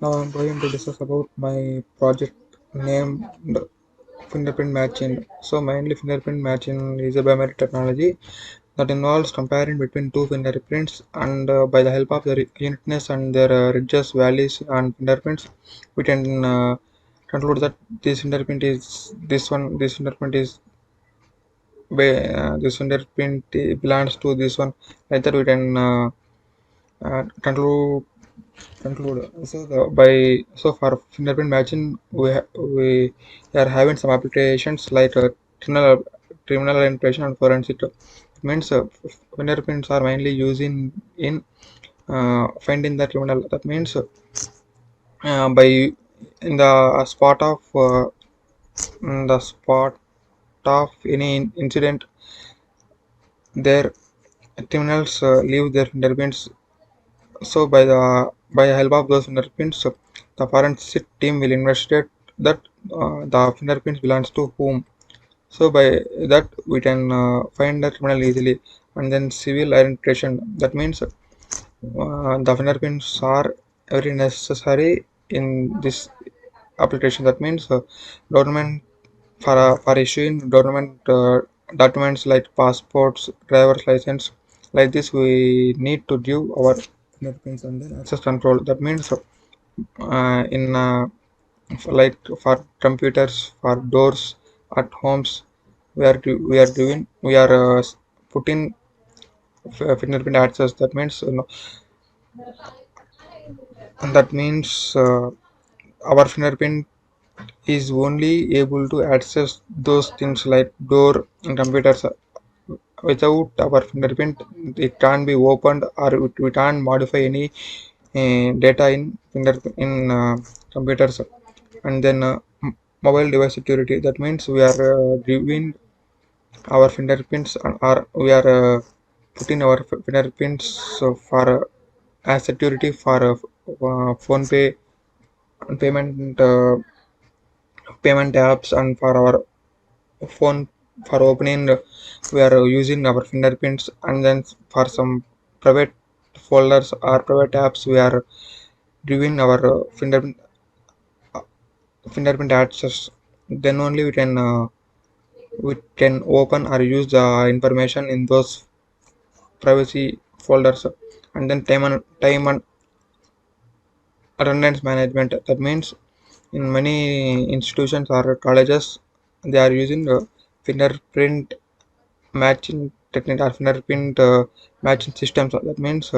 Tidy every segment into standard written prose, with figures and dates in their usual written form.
Now I'm going to discuss about my project named fingerprint matching. So mainly fingerprint matching is a biometric technology that involves comparing between two fingerprints, and by the help of the uniqueness and their ridges, valleys and fingerprints, we can conclude that this fingerprint is this one, this fingerprint is this fingerprint belongs to this one. Like that we can conclude. So for fingerprint matching, we are having some applications like criminal identification and forensic. It means fingerprints are mainly used in finding the criminal. That means by in the spot of any incident, their criminals leave their fingerprints. So by the help of those fingerprints, the forensic team will investigate that the fingerprints belongs to whom. So by that we can find the criminal easily. And then civil identification. That means the fingerprints are very necessary in this application. That means government for issuing government documents like passports, driver's license, like this we need to give our fingerprints and then access control. That means in like for computers, for doors at homes, we are putting fingerprint access. That means that means our fingerprint is only able to access those things like door and computers. Without our fingerprint, it can't be opened, or we can't modify any data in computers. And then mobile device security. That means we are giving our fingerprints, or we are putting our fingerprints for as security for phone pay payment payment apps, and for our phone for opening we are using our fingerprints. And then for some private folders or private apps, we are giving our fingerprint access. Then only we can open or use the information in those privacy folders. And then time and attendance management. That means in many institutions or colleges, they are using fingerprint matching technique or fingerprint matching systems. That means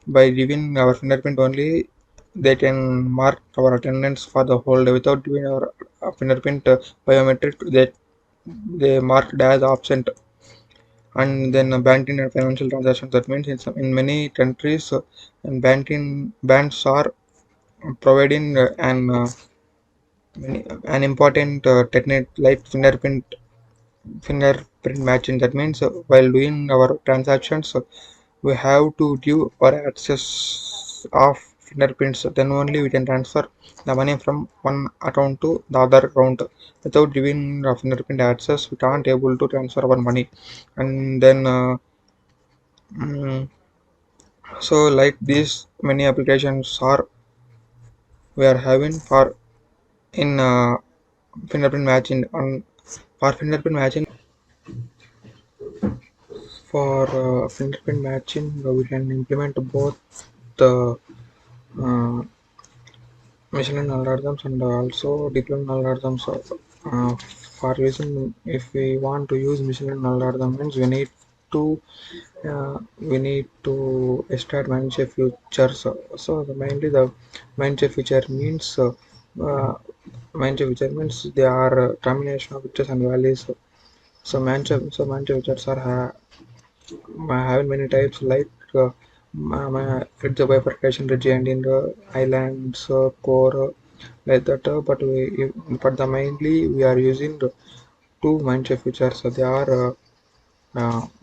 by giving our fingerprint only, they can mark our attendance for the whole day. Without giving our fingerprint biometric, they marked as absent. And then banking and financial transactions. That means in many countries, and banking banks are providing an important technique like fingerprint matching. That means while doing our transactions, we have to give our access of fingerprints. Then only we can transfer the money from one account to the other account. Without giving fingerprint access, we can't able to transfer our money. And then mm, so like these many applications are we are having for in fingerprint matching. And for fingerprint matching fingerprint matching, we can implement both the uh, machine learning algorithms and also deep learning algorithms. Uh, for using, if we want to use machine learning algorithm, means we need to extract minutiae features. So mainly the minutiae feature means they are a combination of pictures and values. So minutiae features are having many types like it's a bifurcation region in the islands core, like that. But the mainly we are using the two mindset features. So they are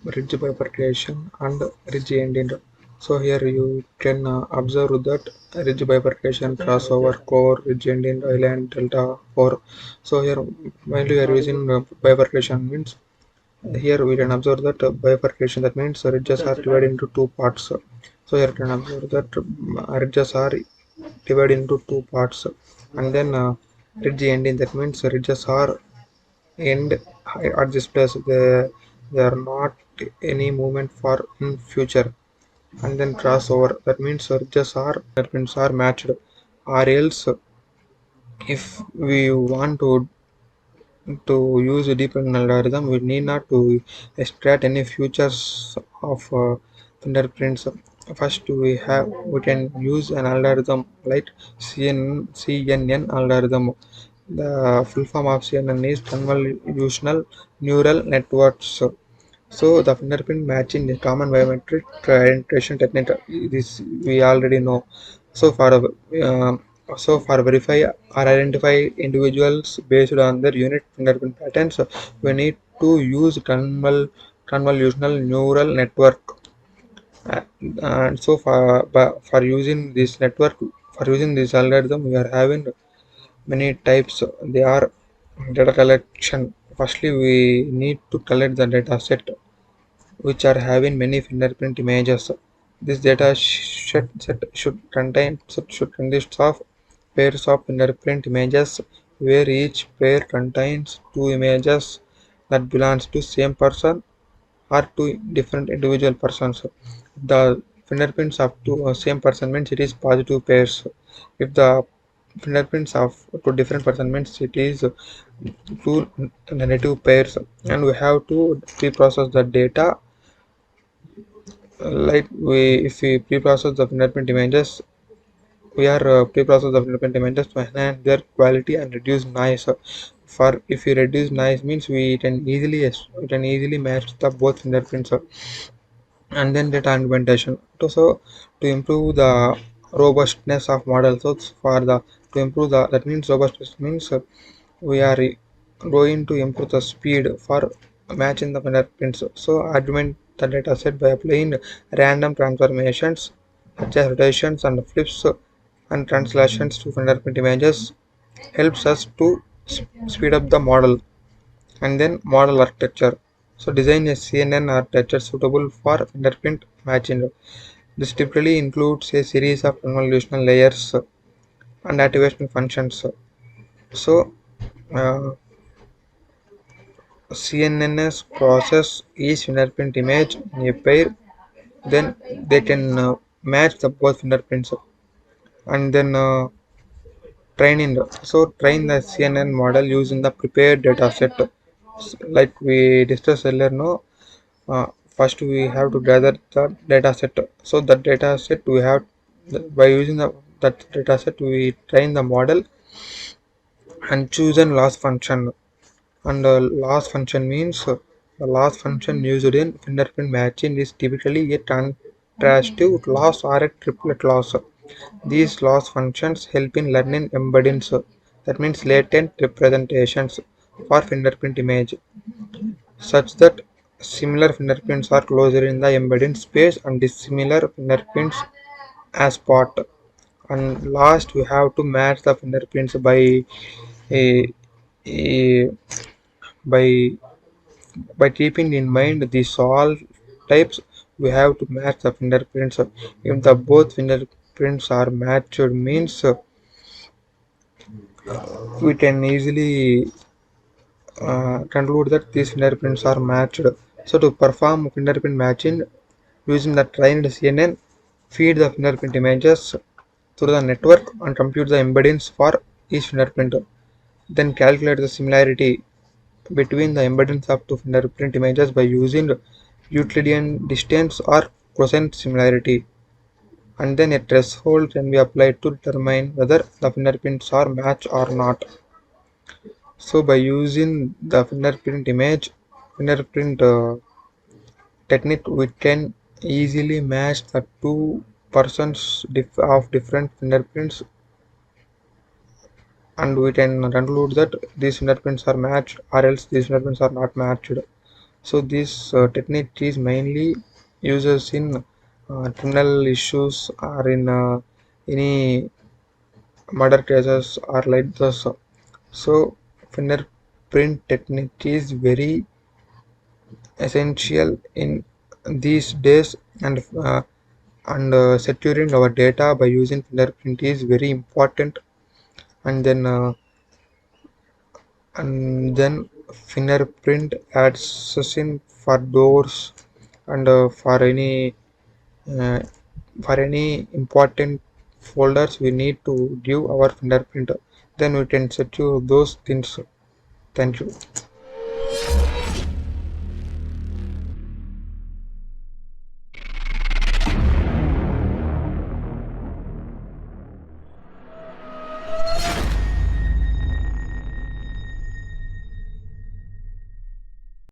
ridge bifurcation and ridge ending. So here you can observe that ridge bifurcation crossover core ridge ending island delta 4. So here mainly we are using bifurcation. Means here we can observe that bifurcation. That means ridges are divided into two parts. So here we can observe that ridges are divided into two parts, and then ridge ending. That means ridges are end at this place. They are not any movement for in future. And then crossover. That means ridges are pins are matched, or else if we want to use a deep learning algorithm, we need not to extract any features of fingerprints. First, we can use an algorithm like CNN algorithm. The full form of CNN is convolutional neural networks. So the fingerprint matching is common biometric identification technique. This we already know. So for verify or identify individuals based on their unique fingerprint patterns, we need to use convolutional neural network. Uh, and so for using this network, for using this algorithm, we are having many types. They are data collection. Firstly, we need to collect the data set which are having many fingerprint images. This data set should consist of pairs of fingerprint images where each pair contains two images that belongs to same person or two different individual persons. The fingerprints of two same person means it is positive pairs. If the fingerprints of two different person means it is two negative pairs, and we have to pre-process the data. Like we if we pre-process the fingerprint images, we are pre-process the fingerprint images to enhance their quality and reduce noise. For if we reduce noise means we can easily match the both fingerprints. And then data augmentation to improve the robustness of models. So for the to improve the that means robustness means we are going to improve the speed for matching the fingerprints. So augment the data set by applying random transformations such as rotations and flips and translations to fingerprint images helps us to speed up the model. And then model architecture. So design a CNN architecture suitable for fingerprint matching. This typically includes a series of convolutional layers and activation functions. So CNNs process each fingerprint image in a pair, then they can match the both fingerprints. And then training. So train the CNN model using the prepared data set. Like we discussed earlier, no. First we have to gather the data set. So that data set we have by using that data set we train the model and choose a loss function. And loss function means the loss function used in fingerprint matching is typically a contrastive loss or a triplet loss. These loss functions help in learning embeddings, that means latent representations for fingerprint image, such that similar fingerprints are closer in the embedding space and dissimilar fingerprints as part. And last, we have to match the fingerprints a, a, by keeping in mind these all types. We have to match the fingerprints. If the both fingerprints are matched means we can easily conclude that these fingerprints are matched. So to perform fingerprint matching using the trained CNN, feed the fingerprint images through the network and compute the embeddings for each fingerprint. Then calculate the similarity between the embeddings of two fingerprint images by using Euclidean distance or cosine similarity. And then a threshold can be applied to determine whether the fingerprints are matched or not. So by using the fingerprint technique, we can easily match the two persons of different fingerprints, and we can conclude that these fingerprints are matched or else these fingerprints are not matched. So this technique is mainly uses in criminal issues or in any murder cases or like this. So fingerprint technique is very essential in these days, and and securing our data by using fingerprint is very important. And then fingerprint accessing for doors and uh, for any important folders we need to give our fingerprint, then we can secure those things. Thank you.